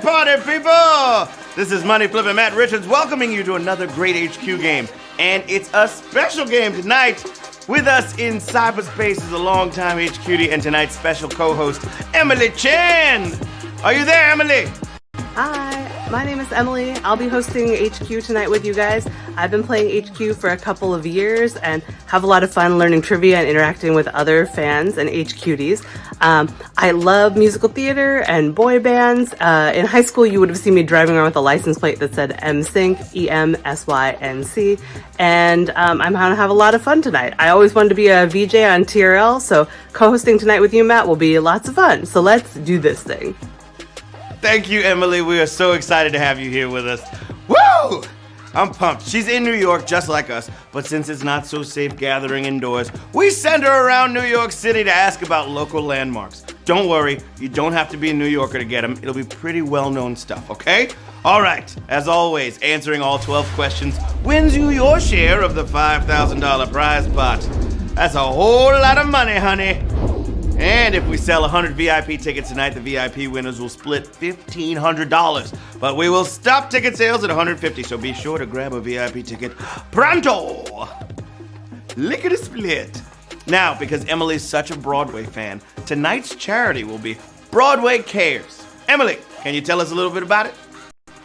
party, people! This is Money Flippin' Matt Richards welcoming you to another great HQ game. And it's a special game tonight. With us in cyberspace is a longtime HQD and tonight's special co-host, Emily Chen. Are you there, Emily? Hi, my name is Emily. I'll be hosting HQ tonight with you guys. I've been playing HQ for a couple of years and have a lot of fun learning trivia and interacting with other fans and HQDs. I love musical theater and boy bands. In high school, you would have seen me driving around with a license plate that said MSync, EMSYNC, and I'm going to have a lot of fun tonight. I always wanted to be a VJ on TRL, so co-hosting tonight with you, Matt, will be lots of fun. So let's do this thing. Thank you, Emily. We are so excited to have you here with us. Woo! I'm pumped. She's in New York just like us, but since it's not so safe gathering indoors, we send her around New York City to ask about local landmarks. Don't worry, you don't have to be a New Yorker to get them. It'll be pretty well-known stuff, okay? All right, as always, answering all 12 questions wins you your share of the $5,000 prize pot. That's a whole lot of money, honey. And if we sell 100 VIP tickets tonight, the VIP winners will split $1,500. But we will stop ticket sales at 150, so be sure to grab a VIP ticket pronto. Lickety split. Now, because Emily's such a Broadway fan, tonight's charity will be Broadway Cares. Emily, can you tell us a little bit about it?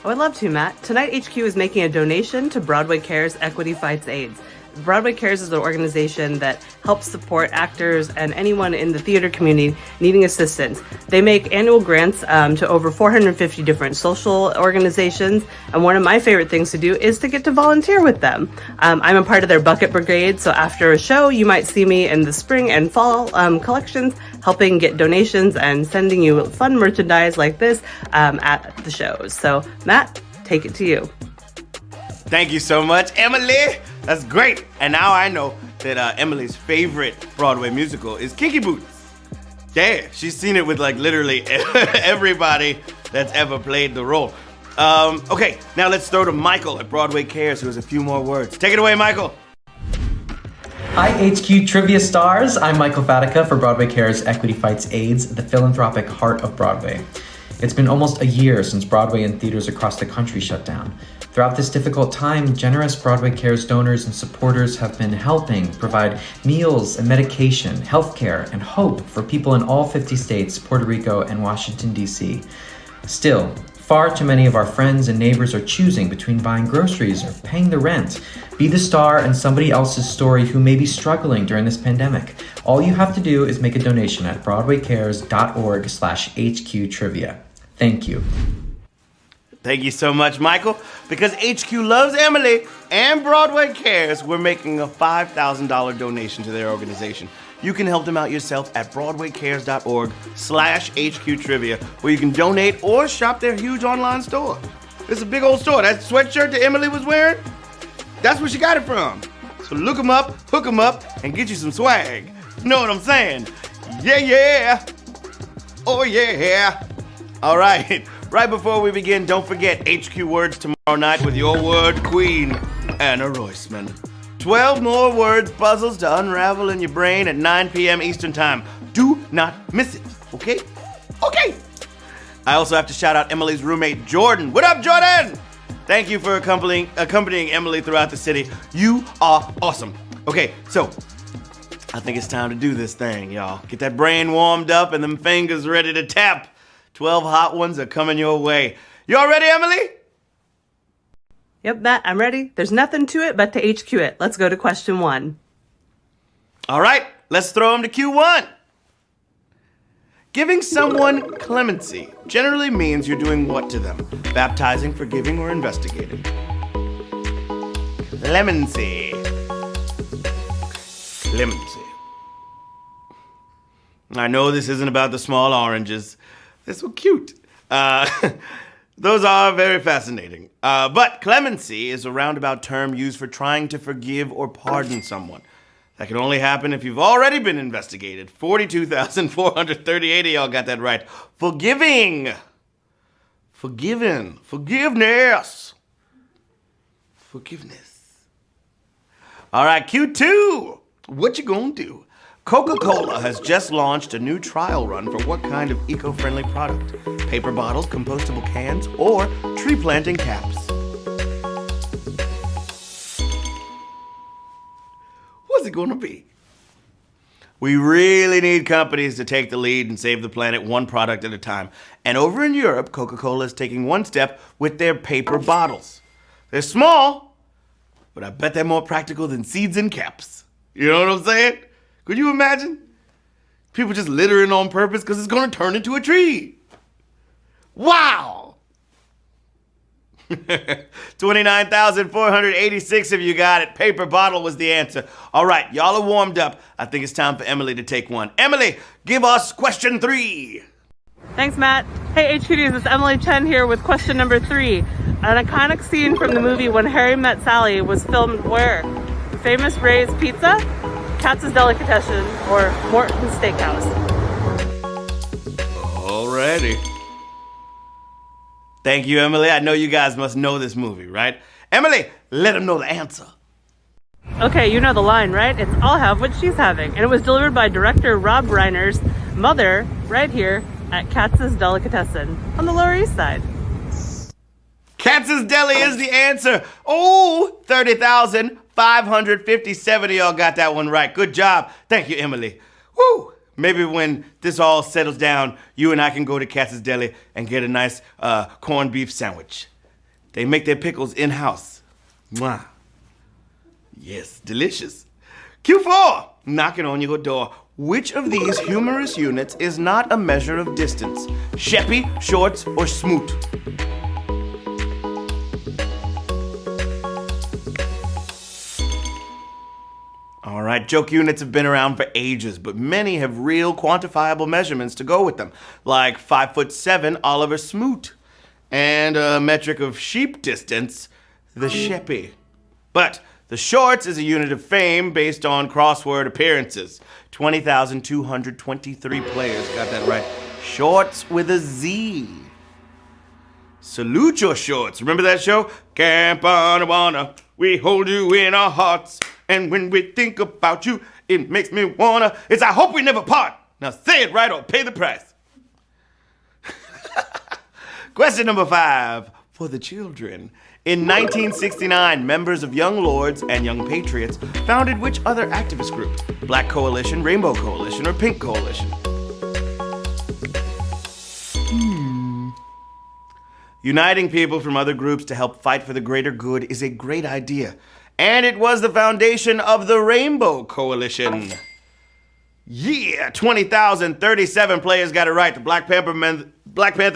I would love to, Matt. Tonight, HQ is making a donation to Broadway Cares Equity Fights AIDS. Broadway Cares is an organization that helps support actors and anyone in the theater community needing assistance. They make annual grants to over 450 different social organizations, and one of my favorite things to do is to get to volunteer with them. I'm a part of their bucket brigade, so after a show, you might see me in the spring and fall collections helping get donations and sending you fun merchandise like this at the shows. So, Matt, take it to you. Thank you so much, Emily. That's great. And now I know that Emily's favorite Broadway musical is Kinky Boots. Yeah, she's seen it with like literally everybody that's ever played the role. Okay, now let's throw to Michael at Broadway Cares, who has a few more words. Take it away, Michael. Hi, HQ Trivia Stars. I'm Michael Fatica for Broadway Cares Equity Fights AIDS, the philanthropic heart of Broadway. It's been almost a year since Broadway and theaters across the country shut down. Throughout this difficult time, generous Broadway Cares donors and supporters have been helping provide meals and medication, healthcare, and hope for people in all 50 states, Puerto Rico, and Washington, D.C. Still, far too many of our friends and neighbors are choosing between buying groceries or paying the rent. Be the star in somebody else's story who may be struggling during this pandemic. All you have to do is make a donation at broadwaycares.org/HQtrivia. Thank you. Thank you so much, Michael. Because HQ loves Emily and Broadway Cares, we're making a $5,000 donation to their organization. You can help them out yourself at broadwaycares.org/HQtrivia, where you can donate or shop their huge online store. It's a big old store. That sweatshirt that Emily was wearing, that's where she got it from. So look them up, hook them up, and get you some swag. You know what I'm saying? Yeah, yeah. Oh, yeah. All right. Right before we begin, don't forget HQ Words tomorrow night with your word queen, Anna Roisman. 12 more words puzzles to unravel in your brain at 9 p.m. Eastern Time. Do not miss it, okay? Okay! I also have to shout out Emily's roommate, Jordan. What up, Jordan? Thank you for accompanying Emily throughout the city. You are awesome. Okay, so I think it's time to do this thing, y'all. Get that brain warmed up and them fingers ready to tap. 12 hot ones are coming your way. You all ready, Emily? Yep, Matt, I'm ready. There's nothing to it but to HQ it. Let's go to question 1. All right, let's throw them to Q1. Giving someone clemency generally means you're doing what to them? Baptizing, forgiving, or investigating? Clemency. Clemency. I know this isn't about the small oranges. They're so cute. Those are very fascinating. But clemency is a roundabout term used for trying to forgive or pardon someone. That can only happen if you've already been investigated. 42,438 of y'all got that right. Forgiving. Forgiven. Forgiveness. Forgiveness. All right, Q2. What you gonna do? Coca-Cola has just launched a new trial run for what kind of eco-friendly product? Paper bottles, compostable cans, or tree planting caps? What's it gonna be? We really need companies to take the lead and save the planet one product at a time. And over in Europe, Coca-Cola is taking one step with their paper bottles. They're small, but I bet they're more practical than seeds and caps. You know what I'm saying? Could you imagine? People just littering on purpose because it's going to turn into a tree. Wow! 29,486 of you got it. Paper bottle was the answer. All right, y'all are warmed up. I think it's time for Emily to take one. Emily, give us question 3. Thanks, Matt. Hey, HQDs, it's Emily Chen here with question number 3. An iconic scene from the movie When Harry Met Sally was filmed where? Famous Ray's Pizza, Katz's Delicatessen, or Morton's Steakhouse? Alrighty. Thank you, Emily. I know you guys must know this movie, right? Emily, let them know the answer. Okay, you know the line, right? It's I'll have what she's having. And it was delivered by director Rob Reiner's mother right here at Katz's Delicatessen on the Lower East Side. Katz's Deli is the answer. Oh, 30,557 of y'all got that one right. Good job. Thank you, Emily. Woo! Maybe when this all settles down, you and I can go to Katz's Deli and get a nice corned beef sandwich. They make their pickles in-house. Mwah. Yes, delicious. Q4, knocking on your door. Which of these humorous units is not a measure of distance? Sheppy, shorts, or smoot? All right, joke units have been around for ages, but many have real quantifiable measurements to go with them, like 5'7" Oliver Smoot, and a metric of sheep distance, the sheppy. But the shorts is a unit of fame based on crossword appearances. 20,223 players got that right. Shorts with a Z. Salute your shorts. Remember that show? Camp Anawana, we hold you in our hearts. And when we think about you, it makes me wanna. It's I hope we never part. Now say it right or pay the price. Question number 5 for the children. In 1969, members of Young Lords and Young Patriots founded which other activist group? Black Coalition, Rainbow Coalition, or Pink Coalition? Uniting people from other groups to help fight for the greater good is a great idea. And it was the foundation of the Rainbow Coalition. Yeah, 20,037 players got it right. The Black Panther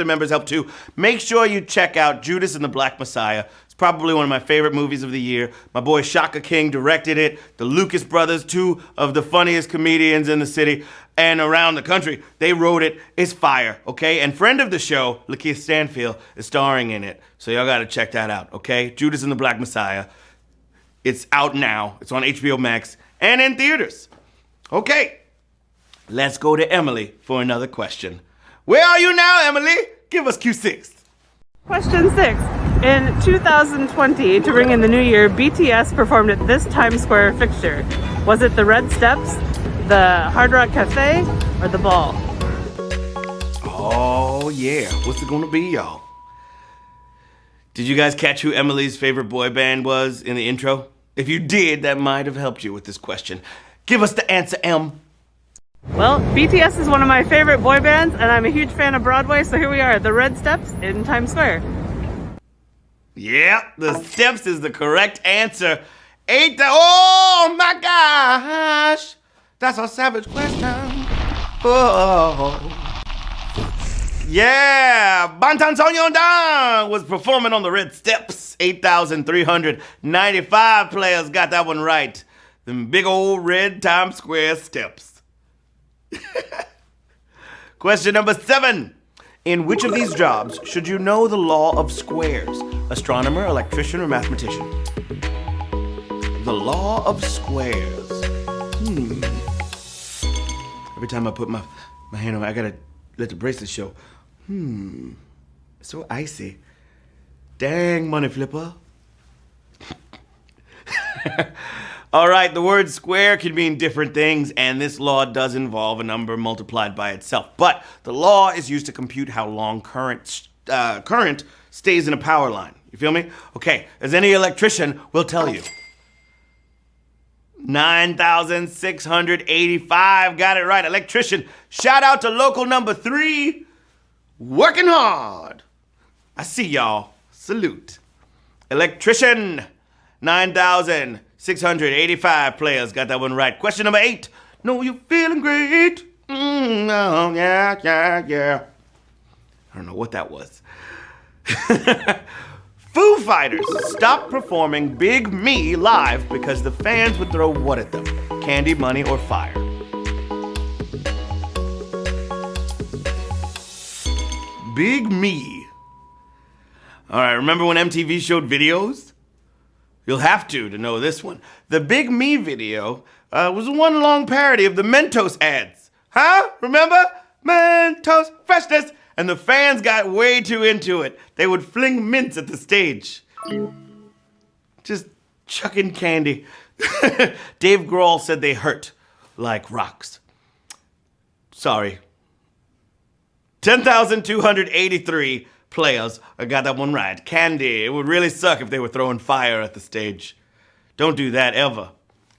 members helped too. Make sure you check out Judas and the Black Messiah. It's probably one of my favorite movies of the year. My boy Shaka King directed it. The Lucas brothers, 2 of the funniest comedians in the city and around the country, they wrote it. It's fire, okay? And friend of the show, Lakeith Stanfield, is starring in it. So y'all gotta check that out, okay? Judas and the Black Messiah. It's out now. It's on HBO Max and in theaters. Okay, let's go to Emily for another question. Where are you now, Emily? Give us Q6. Question 6. In 2020, to bring in the new year, BTS performed at this Times Square fixture. Was it the Red Steps, the Hard Rock Cafe, or the Ball? Oh, yeah. What's it gonna be, y'all? Did you guys catch who Emily's favorite boy band was in the intro? If you did, that might have helped you with this question. Give us the answer, Em. Well, BTS is one of my favorite boy bands, and I'm a huge fan of Broadway, so here we are, the Red Steps in Times Square. Yeah, the Steps is the correct answer. Oh my gosh, that's a savage question. Oh. Yeah, Bantan Sonyeondan was performing on the Red Steps. 8,395 players got that one right. Them big old red Times Square steps. Question number 7. In which of these jobs should you know the law of squares? Astronomer, electrician, or mathematician? The law of squares. Every time I put my hand on it, I gotta let the bracelet show. It's so icy. Dang, money flipper. All right, the word square can mean different things, and this law does involve a number multiplied by itself. But the law is used to compute how long current stays in a power line. You feel me? Okay, as any electrician will tell you. 9,685, got it right. Electrician, shout out to local number 3, working hard. I see y'all. Salute. Electrician, 9,685 players got that one right. Question number 8. Know you're feeling great. Oh, yeah. I don't know what that was. Foo Fighters stopped performing Big Me live because the fans would throw what at them? Candy, money, or fire? Big Me. All right, remember when MTV showed videos? You'll have to know this one. The Big Me video was one long parody of the Mentos ads. Huh? Remember? Mentos freshness. And the fans got way too into it. They would fling mints at the stage. Just chucking candy. Dave Grohl said they hurt like rocks. Sorry. 10,283 players got that one right. Candy. It would really suck if they were throwing fire at the stage. Don't do that ever.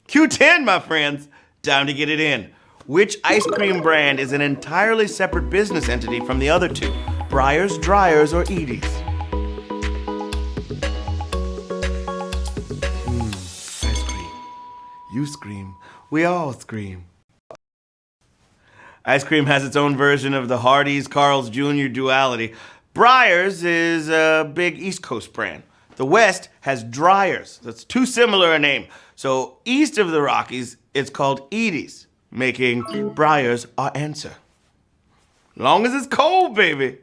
Q10, my friends. Time to get it in. Which ice cream brand is an entirely separate business entity from the other two? Breyers, Dryers, or Edie's? Ice cream. You scream. We all scream. Ice cream has its own version of the Hardee's Carl's Jr. duality. Breyers is a big East Coast brand. The West has Dryers. That's too similar a name. So east of the Rockies, it's called Edie's, making Breyers our answer. Long as it's cold, baby.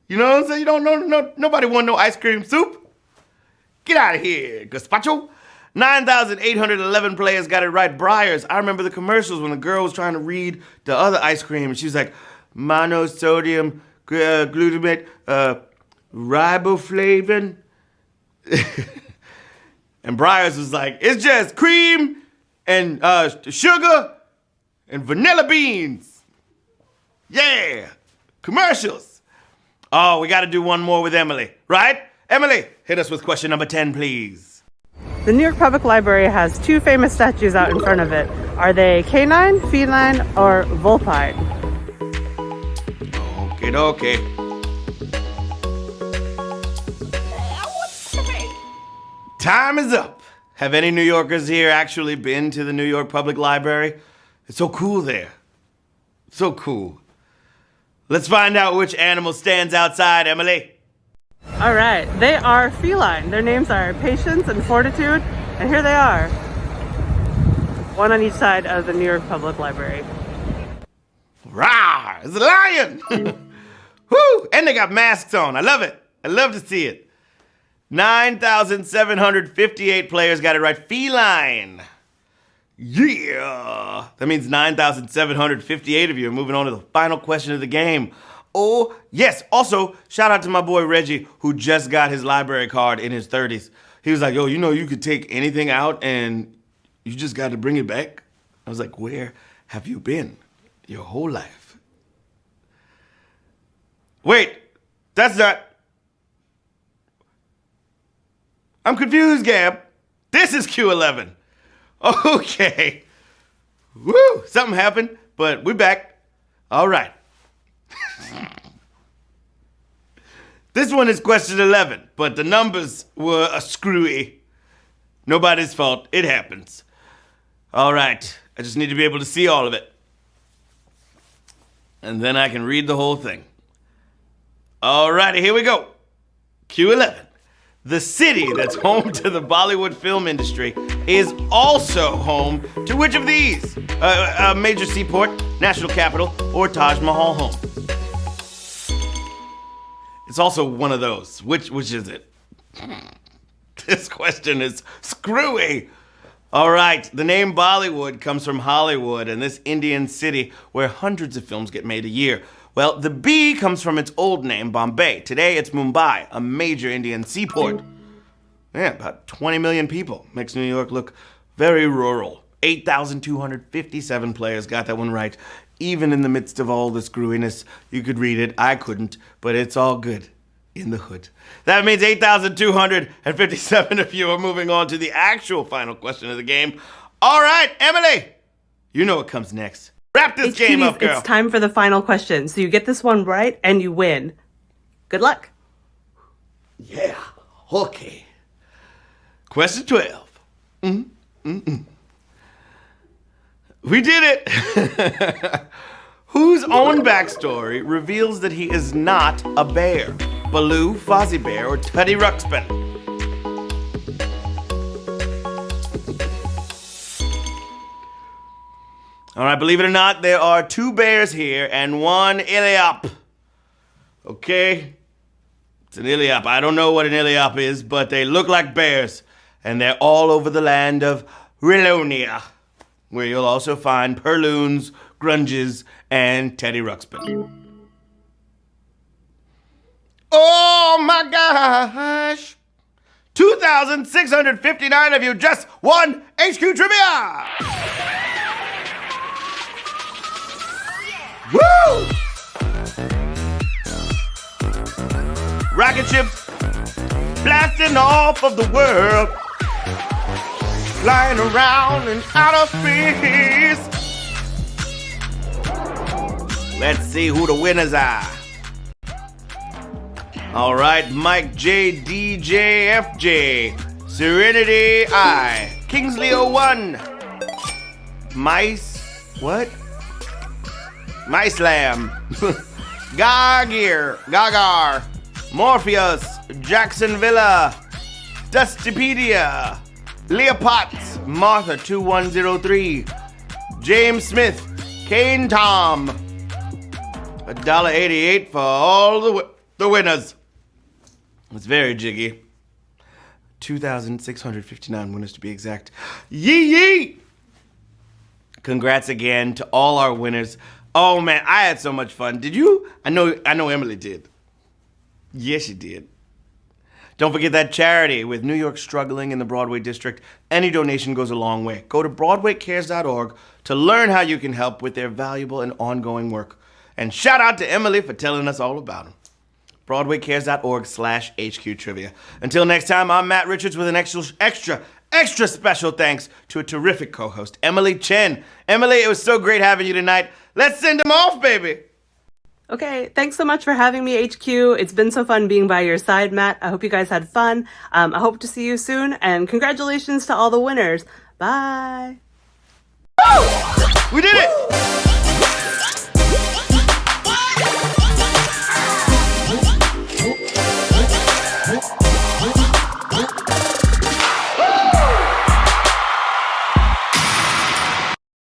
You know what I'm saying? You don't know, nobody want no ice cream soup. Get out of here, gazpacho. 9,811 players got it right. Breyers. I remember the commercials when the girl was trying to read the other ice cream, and she was like, monosodium glutamate, riboflavin. And Breyers was like, it's just cream and sugar and vanilla beans. Yeah. Commercials. Oh, we got to do one more with Emily, right? Emily, hit us with question number 10, please. The New York Public Library has 2 famous statues out in front of it. Are they canine, feline, or vulpine? Okay. Time is up. Have any New Yorkers here actually been to the New York Public Library? It's so cool there. So cool. Let's find out which animal stands outside, Emily. All right, they are feline. Their names are Patience and Fortitude, and here they are. One on each side of the New York Public Library. Rah! It's a lion! Woo! And they got masks on. I love it. I love to see it. 9,758 players got it right. Feline. Yeah! That means 9,758 of you are moving on to the final question of the game. Oh, yes. Also, shout out to my boy Reggie, who just got his library card in his 30s. He was like, yo, you know you could take anything out and you just got to bring it back? I was like, where have you been your whole life? Wait, that's not... I'm confused, Gab. This is Q11. Okay. Woo, something happened, but we're back. All right. This one is question 11, but the numbers were screwy. Nobody's fault. It happens. All right. I just need to be able to see all of it. And then I can read the whole thing. All righty, here we go. Q11. The city that's home to the Bollywood film industry is also home to which of these? A major seaport, national capital, or Taj Mahal home? It's also one of those. Which is it? This question is screwy. All right, the name Bollywood comes from Hollywood and this Indian city where hundreds of films get made a year. Well, the B comes from its old name, Bombay. Today it's Mumbai, a major Indian seaport. Yeah, about 20 million people. Makes New York look Very rural. 8,257 players got that one right. Even in the midst of all the screwiness, you could read it. I couldn't, but it's all good in the hood. That means 8,257 of you are moving on to the actual final question of the game. All right, Emily, you know what comes next. Wrap this game up, girl. It's time for the final question. So you get this one right and you win. Good luck. Yeah, okay. Question 12. We did it! Whose own backstory reveals that he is not a bear? Baloo, Fozzie Bear, or Teddy Ruxpin? All right, believe it or not, there are 2 bears here and 1 Iliop. Okay? It's an Iliop. I don't know what an Iliop is, but they look like bears, and they're all over the land of Rilonia, where you'll also find Purloons, Grunges, and Teddy Ruxpin. Oh my gosh! 2,659 of you just won HQ Trivia! Woo! Rocket ships blasting off of the world, flying around in outer space. Let's see who the winners are. All right, Mike J, DJ, FJ, Serenity I, Kingsley 01, Mice, what? Mice Lamb, Gagar, Morpheus, Jackson Villa, Dustypedia, Leopots, Martha 2103, James Smith, Kane Tom, $1.88 for all the winners. It's very jiggy. 2,659 winners to be exact. Yee! Congrats again to all our winners. Oh man, I had so much fun. Did you? I know Emily did. Yes, she did. Don't forget that charity. With New York struggling in the Broadway district, any donation goes a long way. Go to BroadwayCares.org to learn how you can help with their valuable and ongoing work. And shout out to Emily for telling us all about them. BroadwayCares.org/HQ Trivia. Until next time, I'm Matt Richards with an extra special thanks to a terrific co-host, Emily Chen. Emily, it was so great having you tonight. Let's send them off, baby. Okay, thanks so much for having me, HQ. It's been so fun being by your side, Matt. I hope you guys had fun. I hope to see you soon, and congratulations to all the winners. Bye. Woo! We did it!